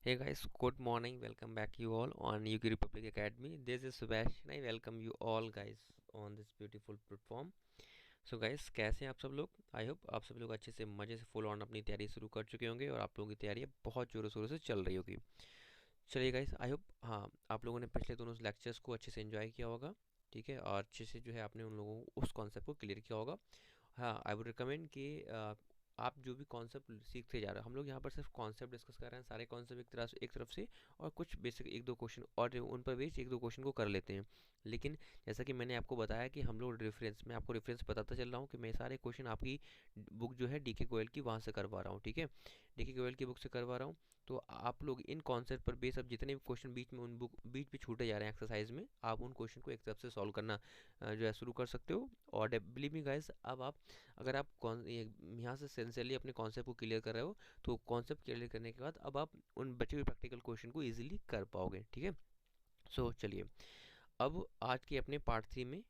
Hey guys, good morning. Welcome back you all on UK Republic Academy. This is Subash and I welcome you all guys on this beautiful platform. So guys, कैसे हैं आप सब लोग? I hope आप सब लोग अच्छे से मज़े से फुल ऑन अपनी तैयारी शुरू कर चुके होंगे और आप लोगों की तैयारी बहुत ज़ोरों शोरों से चल रही होगी। चलिए गाइस, आई होप हाँ आप लोगों ने पिछले दोनों लेक्चर्स को अच्छे से एंजॉय किया होगा। ठीक है, और अच्छे से जो है आपने उन लोगों को उस कॉन्सेप्ट को क्लियर किया होगा। हाँ, आई वुड रिकमेंड कि आप जो भी कॉन्सेप्ट सीखते जा रहे हो, हम लोग यहाँ पर सिर्फ कॉन्सेप्ट डिस्कस कर रहे हैं, सारे कॉन्सेप्ट एक तरफ से और कुछ बेसिक एक दो क्वेश्चन और उन पर बेस्ड एक दो क्वेश्चन को कर लेते हैं। लेकिन जैसा कि मैंने आपको बताया कि हम लोग रेफरेंस मैं आपको रेफरेंस बताता चल रहा हूँ कि मैं सारे क्वेश्चन आपकी बुक जो है डीके गोयल की वहाँ से करवा रहा हूँ। ठीक है, डीके गोयल की बुक से करवा रहा हूँ। तो आप लोग इन कॉन्सेप्ट पर बेस अब जितने भी क्वेश्चन बीच में उन बुक बीच में छूटे जा रहे हैं एक्सरसाइज में, आप उन क्वेश्चन को एक तरफ से सॉल्व करना जो है शुरू कर सकते हो। और बिलीव मी गाइस, अब आप अगर आप यहाँ से सिंसियरली अपने कॉन्सेप्ट को क्लियर कर रहे हो तो कॉन्सेप्ट क्लियर करने के बाद अब आप उन बचे हुए प्रैक्टिकल क्वेश्चन को इजीली कर पाओगे। ठीक है, सो चलिए अब आज के अपने पार्ट 3 में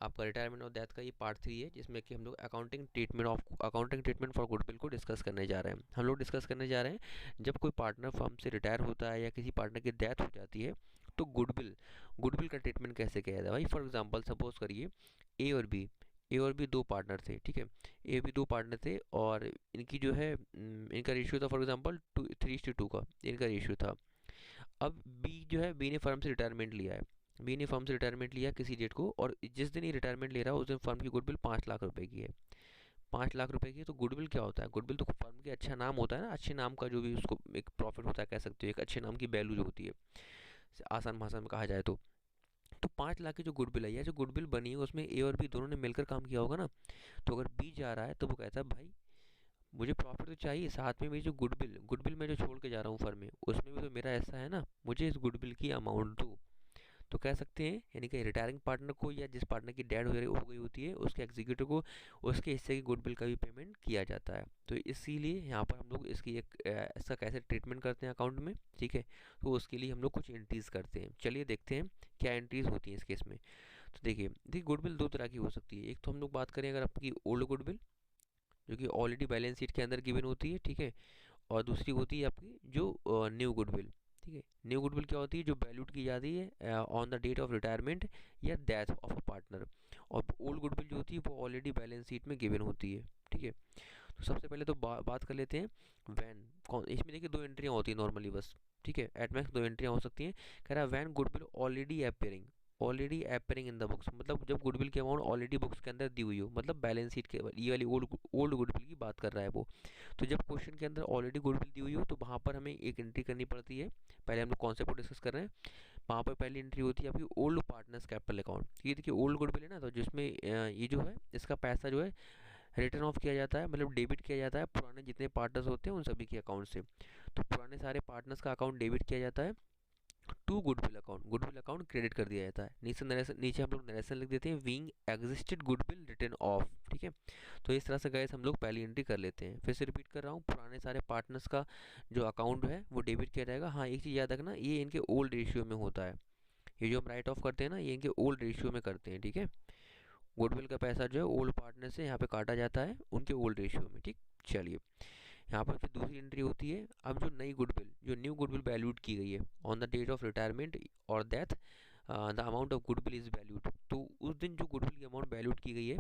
आपका रिटायरमेंट और डेथ का ये पार्ट 3 है, जिसमें कि हम लोग अकाउंटिंग ट्रीटमेंट फॉर गुडविल को डिस्कस करने जा रहे हैं। हम लोग डिस्कस करने जा रहे हैं जब कोई पार्टनर फर्म से रिटायर होता है या किसी पार्टनर की डेथ हो जाती है तो गुडविल गुडविल का ट्रीटमेंट कैसे किया जाता है। भाई फॉर एग्जांपल सपोज करिए ए और बी दो पार्टनर थे। ठीक है, ए बी दो पार्टनर थे और इनकी जो है इनका रेशियो था फॉर एग्जांपल 3:2 का इनका रेशियो था। अब बी ने फर्म से रिटायरमेंट लिया है। बी ने फर्म से रिटायरमेंट लिया किसी डेट को, और जिस दिन ये रिटायरमेंट ले रहा है उस दिन फर्म की गुडविल 5 लाख रुपए की है। 5 लाख रुपए की है। तो गुडविल क्या होता है? गुडविल तो फर्म के अच्छा नाम होता है ना, अच्छे नाम का जो भी उसको एक प्रॉफिट होता है कह सकते हो, एक अच्छे नाम की वैल्यू जो होती है आसान भाषा में कहा जाए तो 5 लाख की जो गुडविल है या जो गुडविल बनी है उसमें ए और बी दोनों ने मिलकर काम किया होगा ना। तो अगर बी जा रहा है तो वो कहता है भाई मुझे प्रॉफिट तो चाहिए, साथ में मेरी जो गुडविल गुडविल मैं जो छोड़ के जा रहा हूँ फर्म में उसमें भी तो मेरा ऐसा है ना, मुझे इस गुडविल की अमाउंट दो। तो कह सकते हैं यानी कि रिटायरिंग पार्टनर को या जिस पार्टनर की डेड हो गई होती है उसके एग्जीक्यूटिव को उसके हिस्से की गुडविल का भी पेमेंट किया जाता है। तो इसीलिए यहाँ पर हम लोग इसकी एक ऐसा कैसे ट्रीटमेंट करते हैं अकाउंट में। ठीक है, तो उसके लिए हम लोग कुछ एंट्रीज करते हैं। चलिए देखते हैं क्या एंट्रीज होती हैं इस केस में। तो देखिए गुडविल दो तरह की हो सकती है। एक तो हम लोग बात करें अगर आपकी ओल्ड गुडविल जो कि ऑलरेडी बैलेंस शीट के अंदर गिवन होती है। ठीक है, और दूसरी होती है आपकी जो न्यू गुडविल। ठीक है, न्यू गुडविल क्या होती है? जो वैल्यूड की जाती है on the date of retirement या डेथ ऑफ अ पार्टनर। और ओल्ड गुडविल जो होती है वो ऑलरेडी बैलेंस शीट में गिवन होती है। ठीक है, तो सबसे पहले तो बात कर लेते हैं वैन कौन। इसमें देखिए दो एंट्रियाँ होती हैं नॉर्मली बस। ठीक है, एट मैक्स दो एंट्रियाँ हो सकती हैं। कह रहा है when goodwill already appearing in the books, मतलब जब गुडविल की अमाउंट ऑलरेडी बुक्स के अंदर दी हुई हो, मतलब बैलेंस शीट के ये वाली ओल्ड गुडविल की बात कर रहा है वो। तो जब क्वेश्चन के अंदर ऑलरेडी गुडविल दी हुई हो तो वहाँ पर हमें एक एंट्री करनी पड़ती है। पहले हम लोग कॉन्सेप्ट को डिस्कस कर रहे हैं। वहाँ पर पहली एंट्री होती है आपकी ओल्ड पार्टनर्स कैपिटल अकाउंट। ये देखिए ओल्ड गुडविल है ना, तो जिसमें ये जो है इसका पैसा जो है रिटर्न ऑफ किया जाता है, मतलब डेबिट किया जाता है पुराने जितने पार्टनर्स होते हैं उन सभी के अकाउंट से। तो पुराने सारे पार्टनर्स का अकाउंट डेबिट किया जाता है टू गुडविल अकाउंट क्रेडिट कर दिया जाता है। नीचे हम लोग नरेशन लिख देते हैं wing existed goodwill return of. ठीक है, तो इस तरह से गैस हम लोग पहली एंट्री कर लेते हैं। फिर से रिपीट कर रहा हूँ, पुराने सारे पार्टनर्स का जो अकाउंट है वो डेबिट किया जाएगा। हाँ, एक चीज़ याद रखना, ये इनके ओल्ड रेशियो में होता है। ये जो हम राइट ऑफ करते हैं ना ये इनके ओल्ड रेशियो में करते हैं। ठीक है, गुडविल का पैसा जो है ओल्ड पार्टनर से यहाँ पे काटा जाता है उनके ओल्ड रेशियो में। ठीक, चलिए यहाँ पर फिर दूसरी एंट्री होती है। अब जो न्यू गुडविल वैल्यूड की गई है on the date of retirement और death the amount of goodwill is valued. तो उस दिन जो गुडविल की अमाउंट वैल्यूड की गई है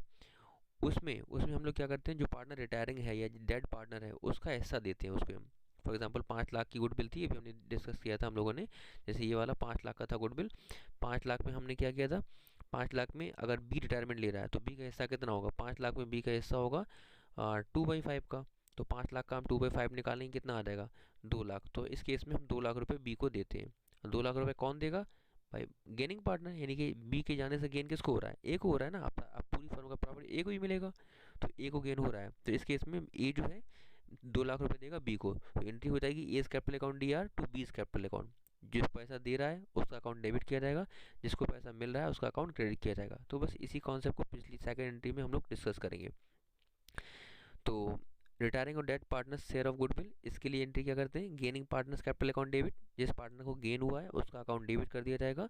उसमें उसमें हम लोग क्या करते हैं, जो पार्टनर रिटायरिंग है या डेड पार्टनर है उसका हिस्सा देते हैं उसको हम। फॉर एग्जांपल 5 लाख की गुडविल थी, अभी हमने डिस्कस किया था हम लोगों ने। जैसे ये वाला 5 लाख का था गुडविल। 5 लाख में हमने क्या किया था, 5 लाख में अगर बी रिटायरमेंट ले रहा है तो बी का हिस्सा कितना होगा? 5 लाख में बी का हिस्सा होगा 2/5 का। तो 5 लाख का हम 2/5 निकालेंगे, कितना आ जाएगा? 2 लाख। तो इस केस में हम 2 लाख रुपए बी को देते हैं। 2 लाख रुपए कौन देगा? भाई गेनिंग पार्टनर, यानी कि बी के जाने से गेन किसको हो रहा है? ए को हो रहा है ना। आप पूरी फर्म का प्रॉफिट ए को ही मिलेगा, तो ए को गेन हो रहा है। तो इस केस में ए जो है 2 लाख रुपए देगा बी को। तो एंट्री हो जाएगी A's capital account D R to B's capital account. जिस पैसा दे रहा है उसका अकाउंट डेबिट किया जाएगा, जिसको पैसा मिल रहा है उसका अकाउंट क्रेडिट किया जाएगा। तो बस इसी कॉन्सेप्ट को पिछली सेकंड एंट्री में हम लोग डिस्कस करेंगे। तो रिटायरिंग और dead partners share of goodwill, इसके लिए एंट्री क्या करते हैं? Gaining partners capital account debit, जिस पार्टनर को गेन हुआ है उसका अकाउंट डेबिट कर दिया जाएगा।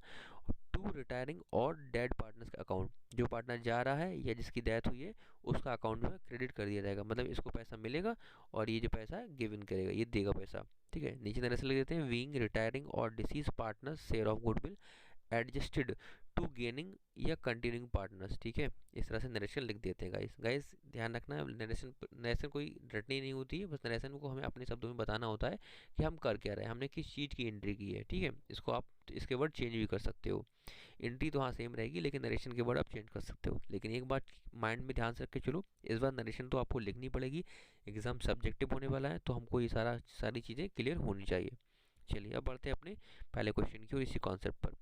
टू रिटायरिंग और डेड पार्टनर्स का अकाउंट, जो पार्टनर जा रहा है या जिसकी डेथ हुई है उसका अकाउंट में क्रेडिट कर दिया जाएगा, मतलब इसको पैसा मिलेगा और ये जो पैसा है गिव इन करेगा, ये देगा पैसा। ठीक है, नीचे तरह से लिख देते हैं वीइंग रिटायरिंग और deceased partners share of goodwill adjusted to gaining या कंटिन्यूइंग पार्टनर्स। ठीक है, इस तरह से नरेशन लिख देते हैं गाइस। गाइस ध्यान रखना, नरेशन नरेशन कोई रटनी नहीं होती है, बस नरेशन को हमें अपने शब्दों में बताना होता है कि हम कर क्या रहे हैं, हमने किस चीज़ की एंट्री की है। ठीक है, इसको आप इसके वर्ड चेंज भी कर सकते हो, एंट्री तो हाँ सेम रहेगी लेकिन नरेशन के वर्ड आप चेंज कर सकते हो। लेकिन एक बात माइंड में ध्यान से रख के चलो, इस बार नरेशन तो आपको लिखनी पड़ेगी, एग्जाम सब्जेक्टिव होने वाला है, तो हमको ये सारी चीज़ें क्लियर होनी चाहिए। चलिए अब बढ़ते हैं अपने पहले क्वेश्चन की और इसी कॉन्सेप्ट पर।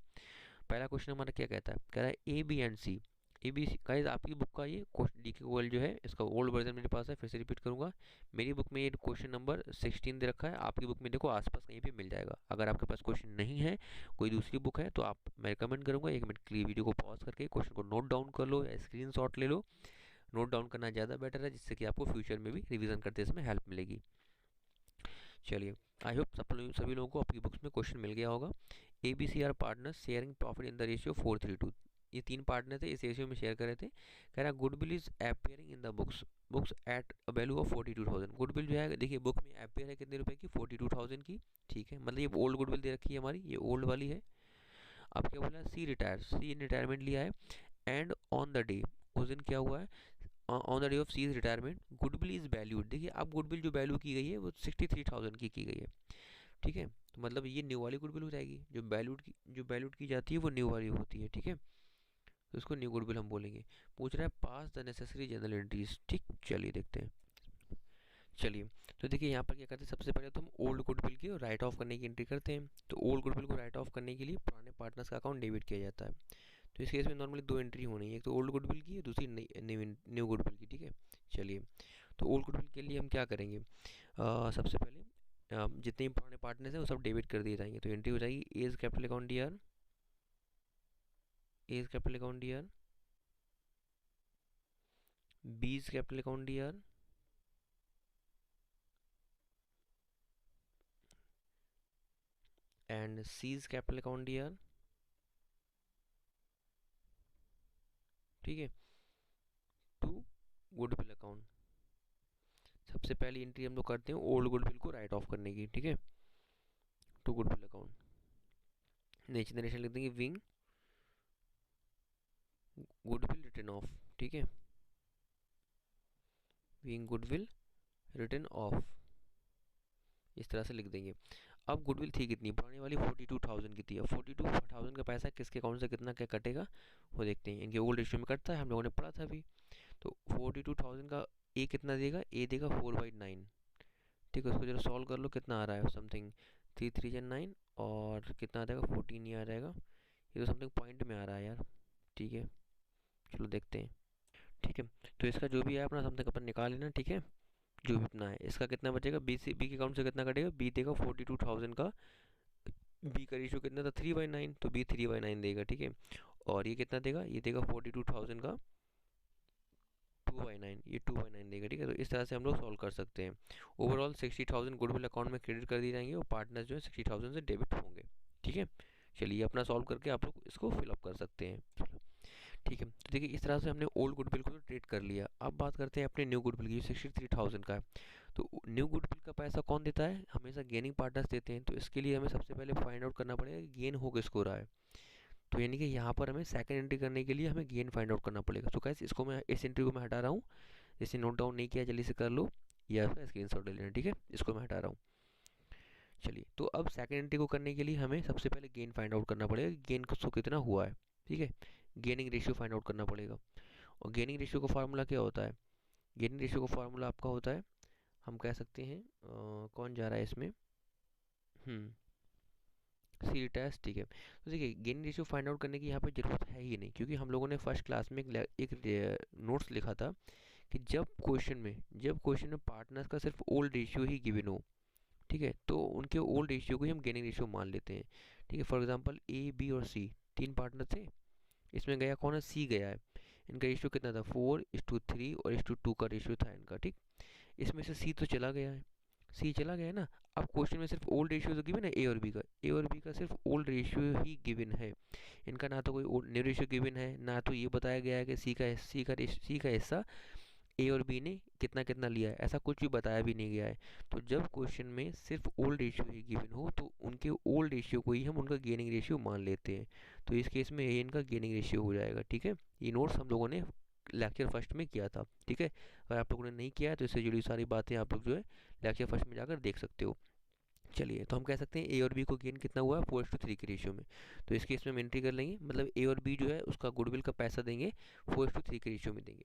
पहला क्वेश्चन हमारा क्या कहता है, कह रहा है A B and C. A B C guys आपकी बुक का ये डी के गोल जो है इसका ओल्ड वर्जन मेरे पास है, फिर से रिपीट करूंगा। मेरी बुक में ये क्वेश्चन नंबर 16 दे रखा है, आपकी बुक में देखो आसपास कहीं पे मिल जाएगा। अगर आपके पास क्वेश्चन नहीं है, कोई दूसरी बुक है, तो आप मैं रिकमेंड करूंगा 1 मिनट के लिए वीडियो को पॉज करके क्वेश्चन को नोट डाउन कर लो या स्क्रीन शॉट ले लो। नोट डाउन करना ज़्यादा बेटर है, जिससे कि आपको फ्यूचर में भी रिविजन करते समय हेल्प मिलेगी। चलिए आई होप सभी लोगों को आपकी बुक्स में क्वेश्चन मिल गया होगा। A B C are partners sharing profit in the ratio 4:3:2। ये 3 पार्टनर थे, इस रेशियो में शेयर कर रहे थे। कह रहा goodwill is appearing in the books at a value of 42,000। Goodwill जो है देखिए बुक में अपेयर है कितने रुपए की, 42,000 की। ठीक है, मतलब ये ओल्ड गुडविल दे रखी है हमारी, ये ओल्ड वाली है। अब क्या बोला, सी रिटायर, सी रिटायरमेंट लिया है। एंड ऑन द डे, उस दिन क्या हुआ है, on the day of C's retirement goodwill is valued. देखिए अब गुडविल जो वैल्यू की गई है वो 63,000 की गई है। ठीक है, तो मतलब ये न्यू वाली गुडविल हो जाएगी, जो वैल्यूड की जाती है वो न्यू वाली होती है। ठीक है, तो इसको न्यू गुडविल हम बोलेंगे। पूछ रहा है पास द नेसेसरी जनरल एंट्रीज। ठीक, चलिए देखते हैं। चलिए तो देखिए यहाँ पर क्या करते हैं, सबसे पहले तो हम ओल्ड गुडविल की राइट ऑफ करने की एंट्री करते हैं। तो ओल्ड गुडविल को राइट ऑफ करने के लिए पुराने पार्टनर्स का अकाउंट डेबिट किया जाता है। तो इस केस में नॉर्मली 2 एंट्री होनी है, एक तो ओल्ड गुडविल की, दूसरी न्यू गुडविल की। ठीक है, चलिए तो ओल्ड गुडविल के लिए हम क्या करेंगे, सबसे पहले जितने भी पुराने पार्टनर्स हैं वो सब डेबिट कर दिए जाएंगे। तो एंट्री हो जाएगी A's capital account D R, A's capital account D R, B's capital account D R, and C's capital account D R. ठीक है, टू गुडविल अकाउंट। सबसे पहली एंट्री हम लोग करते हैं ओल्ड गुडविल को राइट ऑफ करने की। ठीक है, टू गुडविल अकाउंट, नीचे नरेशन लिख देंगे विंग गुडविल रिटर्न ऑफ। ठीक है, विंग गुडविल रिटर्न ऑफ, इस तरह से लिख देंगे। अब गुडविल थी कितनी, पुरानी वाली 42,000 की थी। अब 42,000 का पैसा किसके अकाउंट से कितना क्या कटेगा वो देखते हैं। इनके ओल्ड रेशियो में कटता है, हम लोगों ने पढ़ा था अभी। तो 42,000 का ए कितना देगा, ए देगा 4/9। ठीक है, उसको जरा सॉल्व कर लो, कितना आ रहा है समथिंग 3 3 9 और कितना आ जाएगा 14 ही आ जाएगा। ये तो समथिंग पॉइंट में आ रहा है यार। ठीक है, चलो देखते हैं। ठीक है, तो इसका जो भी है अपना समथिंग अपन निकाल लेना। ठीक है, जो भी अपना है इसका कितना बचेगा, बी के अकाउंट से कितना कटेगा, बी देगा 42,000 का, बी का रेशियो कितना था 3/9, तो बी 3/9 देगा। ठीक है, और ये कितना देगा, ये देगा 42,000 का 2/9, ये 2/9 देगा। ठीक है, तो इस तरह से हम लोग सॉल्व कर सकते हैं। ओवरऑल 60,000 गुडविल अकाउंट में क्रेडिट कर दिए जाएंगे और पार्टनर्स जो है 60,000 से डेबिट होंगे। ठीक है, चलिए अपना सॉल्व करके आप लोग इसको फिलअप कर सकते हैं। ठीक है, तो देखिए इस तरह से हमने ओल्ड गुडविल को तो ट्रेड कर लिया। अब बात करते हैं अपने न्यू गुडविल की, 63,000 का है। तो न्यू गुडविल का पैसा कौन देता है, हमेशा गेनिंग पार्टनर्स देते हैं। तो इसके लिए हमें सबसे पहले फाइंड आउट करना पड़ेगा कि गेन हो किसको रहा है। तो यानी कि यहाँ पर हमें सेकंड एंट्री करने के लिए हमें गेन फाइंड आउट करना पड़ेगा। तो कैसे, इसको मैं इस एंट्री को मैं हटा रहा हूँ, जैसे नोट डाउन नहीं किया जल्दी से कर लो या फिर स्क्रीन शॉट ले लेना। ठीक है, इसको मैं हटा रहा हूँ। चलिए तो अब सेकंड एंट्री को करने के लिए हमें सबसे पहले गेन फाइंड आउट करना पड़ेगा कि गेन को कितना हुआ है। ठीक है, गेनिंग रेशियो फाइंड आउट करना पड़ेगा। और गेनिंग रेशियो का फार्मूला क्या होता है, गेनिंग रेशियो का फार्मूला आपका होता है, हम कह सकते हैं कौन जा रहा है इसमें, सी टेस्ट। ठीक है, तो देखिए गेनिंग रेशियो फाइंड आउट करने की यहाँ पे ज़रूरत है ही नहीं, क्योंकि हम लोगों ने फर्स्ट क्लास में एक नोट्स लिखा था कि जब क्वेश्चन में पार्टनर्स का सिर्फ ओल्ड रेशियो ही गिवन हो, ठीक है, तो उनके ओल्ड रेशियो को ही हम गेनिंग रेशियो मान लेते हैं। ठीक है, फॉर एग्जांपल ए बी और सी 3 पार्टनर थे, इसमें गया कौन है, सी गया है। इनका रेशियो कितना था 4:3 और 1:2 का रेशियो था इनका। ठीक, इसमें से सी तो चला गया है, सी चला गया है ना। अब क्वेश्चन में सिर्फ ओल्ड रेशियो तो गिवन है ए और बी का, ए और बी का सिर्फ ओल्ड रेशियो ही गिवन है। इनका ना तो कोई न्यू रेशियो गिवन है, ना तो ये बताया गया है कि सी का हिस्सा ए और बी ने कितना कितना लिया है, ऐसा कुछ भी बताया भी नहीं गया है। तो जब क्वेश्चन में सिर्फ ओल्ड रेशियो ही गिवन हो तो उनके ओल्ड रेशियो को ही हम उनका गेनिंग रेशियो मान लेते हैं। तो इस केस में ये इनका गेनिंग रेशियो हो जाएगा। ठीक है, ये नोट्स हम लोगों ने लेक्चर फर्स्ट में किया था। ठीक है, अगर आप लोगों ने नहीं किया है तो इससे जुड़ी सारी बातें आप लोग जो है लेक्चर फर्स्ट में जाकर देख सकते हो। चलिए, तो हम कह सकते हैं ए और बी को गेन कितना हुआ है 4:3 के रेशियो में। तो इस केस में हम एंट्री कर लेंगे, मतलब ए और बी जो है उसका गुडविल का पैसा देंगे 4:3 के रेशियो में देंगे।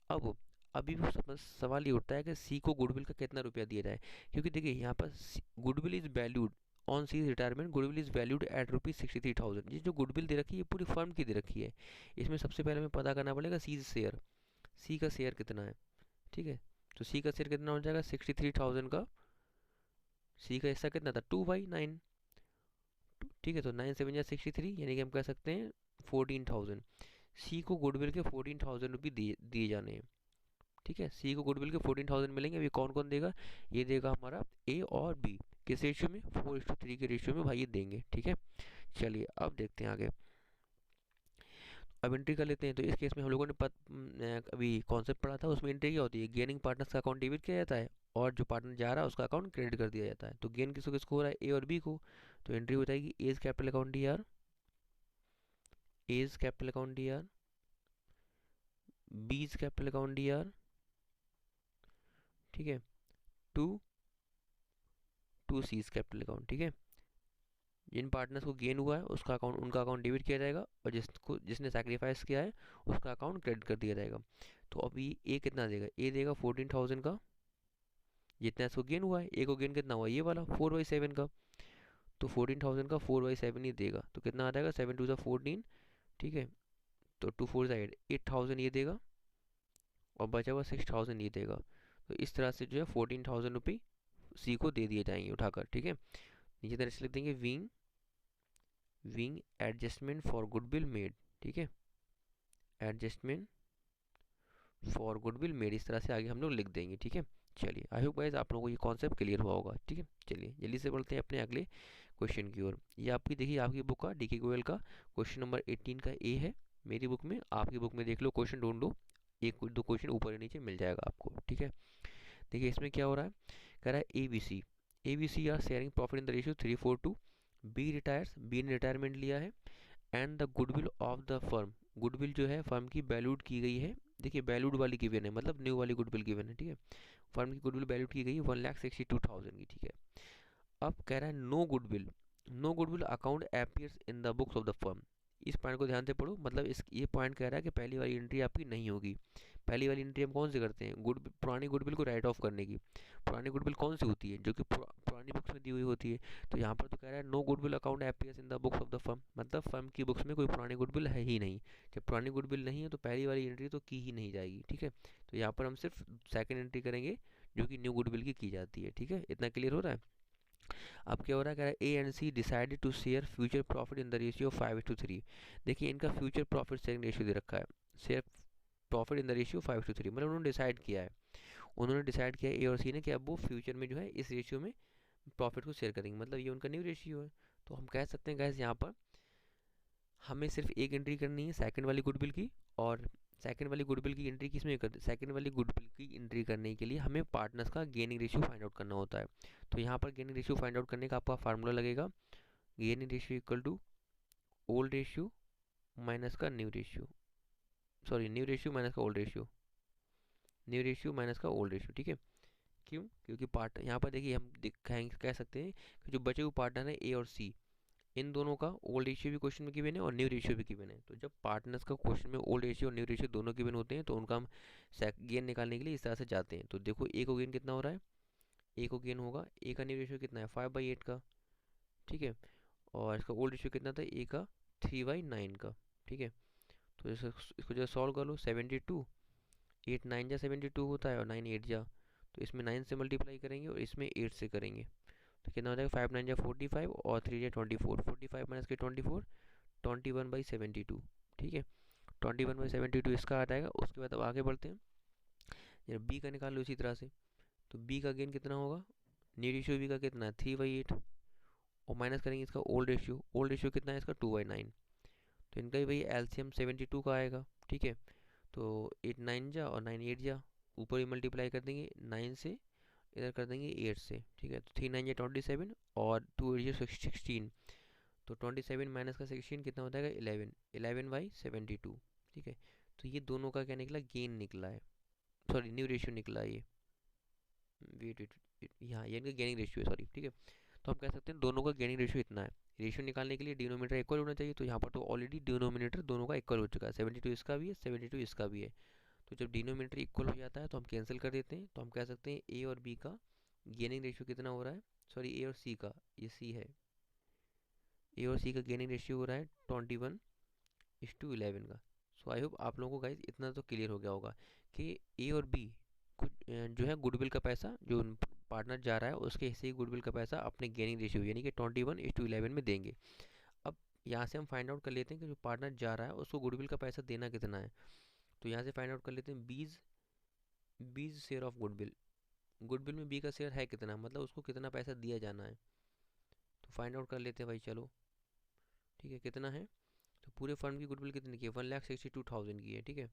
अब अभी भी सवाल ये उठता है कि सी को गुडविल का कितना रुपया दिया जाए, क्योंकि देखिए यहाँ पर goodwill is valued on C retirement, goodwill is valued at ₹63,000। ये जो गुडविल दे रखी है ये पूरी फर्म की दे रखी है। इसमें सबसे पहले हमें पता करना पड़ेगा सी शेयर, सी का शेयर कितना है। ठीक है, तो सी का शेयर कितना हो जाएगा 63,000 का, सी का हिस्सा कितना था 2/9। ठीक है, तो 9 7 या 63, यानी कि हम कह सकते हैं 14,000। सी को गुडविल के 14,000 रुपये दिए जाने हैं। ठीक है, सी को गुडविल के 14,000 मिलेंगे। अभी कौन कौन देगा, ये देगा हमारा ए और बी, किस रेशियो में 4:3 के रेशियो में भाई ये देंगे। ठीक है, चलिए अब देखते हैं आगे। अब एंट्री कर लेते हैं। तो इस केस में हम लोगों ने अभी कॉन्सेप्ट पढ़ा था, उसमें एंट्री क्या होती है, गेनिंग पार्टनर्स का अकाउंट डेबिट किया जाता है और जो पार्टनर जा रहा है उसका अकाउंट क्रेडिट कर दिया जाता है। तो गेन किसको किसको हो रहा है, ए और बी को। तो एंट्री हो जाएगी A's capital account D R, A's capital account D R, B's capital account D R. ठीक है, टू सीज कैपिटल अकाउंट। ठीक है, जिन पार्टनर्स को गेन हुआ है उसका अकाउंट, उनका अकाउंट डेबिट किया जाएगा और जिसने सैक्रिफाइस किया है उसका अकाउंट क्रेडिट कर दिया जाएगा। तो अभी ए कितना देगा, ए देगा 14,000 का, जितना इसको गेन हुआ है। ए को गेन कितना हुआ, ये वाला 4/7 का। तो 14,000 का 4/7 ही देगा, तो कितना आ जाएगा 7 2 14। ठीक है, तो 2 4 8,000 ये देगा और बचा हुआ 6,000 ये देगा। तो इस तरह से जो है 14,000 रुपये सी को दे दिए जाएंगे उठाकर। ठीक है, नीचे तरह से लिख देंगे wing adjustment for goodwill made. ठीक है, एडजस्टमेंट फॉर गुडविल मेड, इस तरह से आगे हम लोग लिख देंगे। ठीक है, चलिए आई होप गाइस आप लोगों को ये कॉन्सेप्ट क्लियर हुआ होगा। ठीक है, चलिए जल्दी से बढ़ते हैं अपने अगले क्वेश्चन की ओर। ये आपकी देखिए आपकी बुक का डीके गोयल का क्वेश्चन नंबर 18 का ए है मेरी बुक में। आपकी बुक में देख लो, क्वेश्चन ढूंढ लो, एक दो क्वेश्चन ऊपर और नीचे मिल जाएगा आपको। ठीक है, देखिए इसमें क्या हो रहा है, कह रहा है A B C are sharing profit in the ratio 3:4, B retires, B ने रिटायरमेंट लिया है, and the goodwill of the firm, goodwill जो है फर्म की वैल्यूड की गई है। देखिए वैल्यूड वाली गिवन है, मतलब न्यू वाली गुडविल गिवन है। ठीक है, फर्म की गुडविल वैल्यूड की गई है 1,62,000 की। ठीक है, अब कह रहा है no goodwill account appears in the books of the firm. इस पॉइंट को ध्यान से पढ़ो, मतलब इस ये पॉइंट कह रहा है कि पहली वाली एंट्री आपकी नहीं होगी। पहली वाली एंट्री हम कौन से करते हैं, पुरानी गुडविल को राइट ऑफ करने की। पुरानी गुडविल कौन सी होती है, जो कि पुरानी बुक्स में दी हुई होती है। तो यहाँ पर तो कह रहा है no goodwill account appears in the books of the firm, मतलब फर्म की बुक्स में कोई पुरानी गुडविल है ही नहीं। जब पुरानी गुडविल नहीं है तो पहली वाली एंट्री तो की ही नहीं जाएगी। ठीक है, तो यहाँ पर हम सिर्फ सेकेंड एंट्री करेंगे जो कि न्यू गुडविल की जाती है। ठीक है, इतना क्लियर हो रहा है। अब क्या हो रहा है, कह रहा है A and C decided to share future profit in the ratio 5:3। देखिए इनका फ्यूचर प्रॉफिट शेयरिंग रेशियो दे रखा है, share profit in the ratio 5:3, मतलब उन्होंने डिसाइड किया है, ए और सी ने कि अब वो फ्यूचर में जो है इस रेशियो में प्रॉफिट को शेयर करेंगे, मतलब ये उनका न्यू रेशियो है। तो हम कह सकते हैं गैस यहाँ पर हमें सिर्फ एक एंट्री करनी है सेकंड वाली गुडविल की, और सेकंड वाली गुडविल की एंट्री किस में करते, सेकंड वाली गुडविल की एंट्री करने के लिए हमें पार्टनर्स का गेनिंग रेशियो फाइंड आउट करना होता है। तो यहाँ पर गेनिंग रेशियो फाइंड आउट करने का आपका फार्मूला लगेगा, gaining ratio equal to old ratio minus का new ratio, sorry new ratio minus का old ratio, new ratio minus का ओल्ड रेशियो। ठीक है, क्यों, क्योंकि पार्ट यहाँ पर देखिए हम दिखाएंगे, कह सकते हैं कि जो बचे हुए पार्टनर है ए और सी, इन दोनों का ओल्ड रेशियो भी क्वेश्चन में गिवन है और न्यू रेशियो भी गिवन है। तो जब पार्टनर्स का क्वेश्चन में ओल्ड रेशियो और न्यू रेशियो दोनों गिवन होते हैं तो उनका हम गेन निकालने के लिए इस तरह से जाते हैं। तो देखो ए को गेन कितना हो रहा है, ए को गेन होगा, ए का न्यू रेशियो कितना है 5/8 का। ठीक है, और इसका ओल्ड रेशियो कितना था, ए का 3/9 का। ठीक है, तो इसको जो सॉल्व कर लो, 72, 8 9 जा 72 होता है और 9 8 जा, तो इसमें 9 से मल्टीप्लाई करेंगे और इसमें 8 से करेंगे तो कितना हो जाएगा, 5 9 जा 45 और 3 जा 24, 45 माइनस के 24, 21/72। ठीक है, 21/72 इसका आ जाएगा। उसके बाद अब आगे बढ़ते हैं, बी का निकाल लो इसी तरह से। तो बी का गेन कितना होगा, न्यू रेशियो बी का कितना है 3/8, और माइनस करेंगे इसका ओल्ड रेशियो कितना है इसका 2/9। तो इनका भी भाई एलसीएम 72 का आएगा, ठीक है। तो 8 9 जा और 9 8 जा, ऊपर ही मल्टीप्लाई कर देंगे 9 से, इधर कर देंगे 8 से, ठीक है। तो 3 9 जा 27 और 2 8 जा 16, तो 27 माइनस का 16 कितना होता है 11, 11/72, ठीक है। तो ये दोनों का क्या निकला, गेन निकला है, सॉरी न्यू रेशियो निकला है ये, वेट वेट, यहाँ ये इनका गेनिंग रेशियो है, सॉरी, ठीक है। तो हम कह सकते हैं दोनों का गेनिंग रेशियो इतना है। रेशियो निकालने के लिए डिनोमिनेटर इक्वल होना चाहिए, तो यहाँ पर तो ऑलरेडी डिनोमिनेटर दोनों का इक्वल हो चुका है, 72 इसका भी है 72 इसका भी है। तो जब डिनोमिनेटर इक्वल हो जाता है तो हम कैंसिल कर देते हैं, तो हम कह सकते हैं ए और बी का गेनिंग रेशियो कितना हो रहा है, सॉरी ए और सी का, ये सी है, ए और सी का गेनिंग रेशियो हो रहा है 21:11 का। सो आई होप आप लोगों को गाइज इतना तो क्लियर हो गया होगा कि ए और बी कुछ जो है गुडविल का पैसा जो पार्टनर जा रहा है उसके हिस्से की गुडविल का पैसा अपने गेनिंग रेशियो यानी कि 21:11 में देंगे। अब यहाँ से हम फाइंड आउट कर लेते हैं कि जो पार्टनर जा रहा है उसको गुडविल का पैसा देना कितना है। तो यहाँ से फाइंड आउट कर लेते हैं बीज शेयर ऑफ गुडविल, गुडविल में बी का शेयर है कितना, मतलब उसको कितना पैसा दिया जाना है। तो फाइंड आउट कर लेते हैं भाई, चलो ठीक है, कितना है। तो पूरे फर्म की गुडविल कितनी की है, 1,62,000 की है, ठीक है।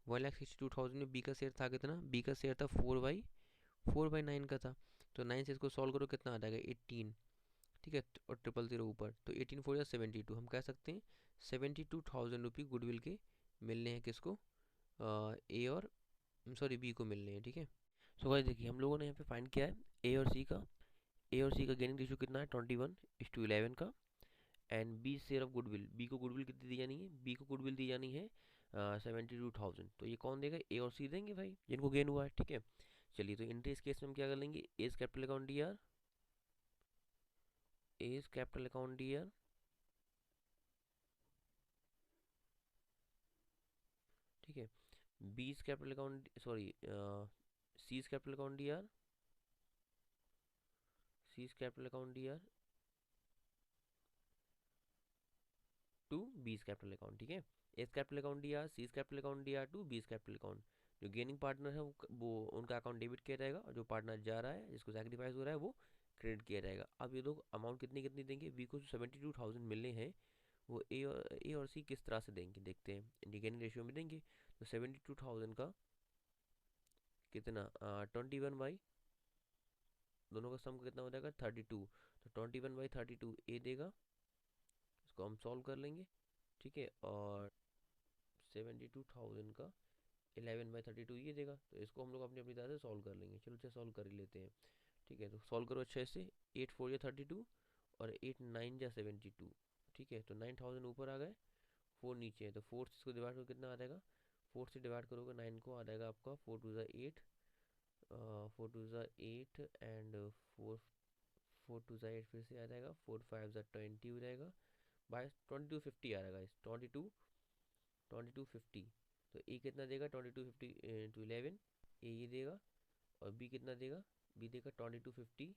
1,62,000 में बी का शेयर था कितना, बी का शेयर था 4/9 का था। तो 9 से इसको सॉल्व करो कितना आ जाएगा 18, ठीक है, और 000 ऊपर, तो 18 4 या 72, हम कह सकते हैं 72,000 रुपये गुडविल के मिलने हैं किसको, ए और सॉरी बी को मिलने हैं, ठीक है। सो गाइस देखिए हम लोगों ने यहाँ पे फाइंड किया है ए और सी का गेनिंग रेशियो कितना है 21:11 का, and B share of goodwill, B को गुडविल कितनी दी जानी है, बी को गुडविल दी जानी है 72,000। तो ये कौन देगा, ए और सी देंगे भाई जिनको गेन हुआ है, ठीक है। चलिए तो इन इस केस में हम क्या कर लेंगे, A's capital account D R, A's capital account D R, ठीक है। B's capital account sorry C's capital account D R, C's capital account D R to B's capital account, ठीक है। A's capital account D R, C's capital account D R to B's capital account. जो gaining partner है वो उनका account debit किया जाएगा, और जो पार्टनर जा रहा है जिसको सैक्रिफाइस हो रहा है वो क्रेडिट किया जाएगा। अब ये लोग अमाउंट कितनी कितनी देंगे, बी को जो 72,000 मिलने हैं वो ए और सी किस तरह से देंगे देखते हैं, इनकी गेनिंग रेशियो में देंगे। तो 72,000 का कितना 21 दोनों का सम कितना हो जाएगा 32, तो 21/32 ए देगा, इसको हम सॉल्व कर लेंगे, ठीक है। और 72,000 का 11/32 ये देगा, तो इसको हम लोग अपनी अपनी तरह से सॉल्व कर लेंगे। चलो अच्छा सॉल्व कर ही लेते हैं, ठीक है। तो सॉल्व करो अच्छे से, 8 4 या 32 और 8 9 या 72, ठीक है। तो 9,000 ऊपर आ गए, 4 नीचे है, तो 4 से इसको डिवाइड करो कितना आ जाएगा, 4 से डिवाइड करोगे 9 को आ जाएगा आपका 4 2 8, 4 2 8 एंड 4 4 2 8 फिर से आ जाएगा, 4 5 20 हो जाएगा, बाय 2250 आ जाएगा इस 2250। तो ए कितना देगा 2250 × 11, ए ये देगा, और बी कितना देगा, बी देगा 2250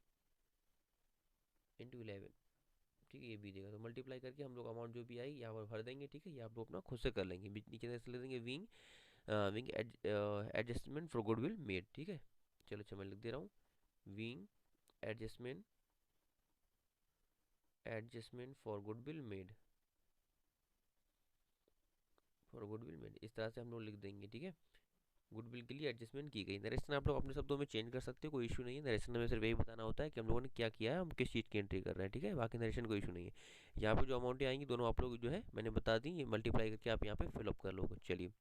× 11, ठीक है, ये बी देगा। तो मल्टीप्लाई करके हम लोग अमाउंट जो भी आई यहाँ पर भर देंगे, ठीक है। ये आप लोग अपना खुद से कर लेंगे, नीचे से ले देंगे wing adjustment for goodwill made, ठीक है। चलो अच्छा मैं लिख दे रहा हूँ, wing adjustment for goodwill made, इस तरह से हम लोग लिख देंगे, ठीक है। गुडविल के लिए एडजस्टमेंट की गई। नरेशन आप लोग अपने शब्दों में चेंज कर सकते हो, कोई इशू नहीं है। नरेशन में सिर्फ यही बताना होता है कि हम लोगों ने क्या किया है, हम किस चीज़ की एंट्री कर रहे हैं, ठीक है। बाकी नरेशन कोई इशू नहीं है। यहाँ पे जो अमाउंटें आएंगी दोनों आप लोग जो है मैंने बता दी, ये मल्टीप्लाई करके आप यहाँ पे फिलअप कर लोगे। चलिए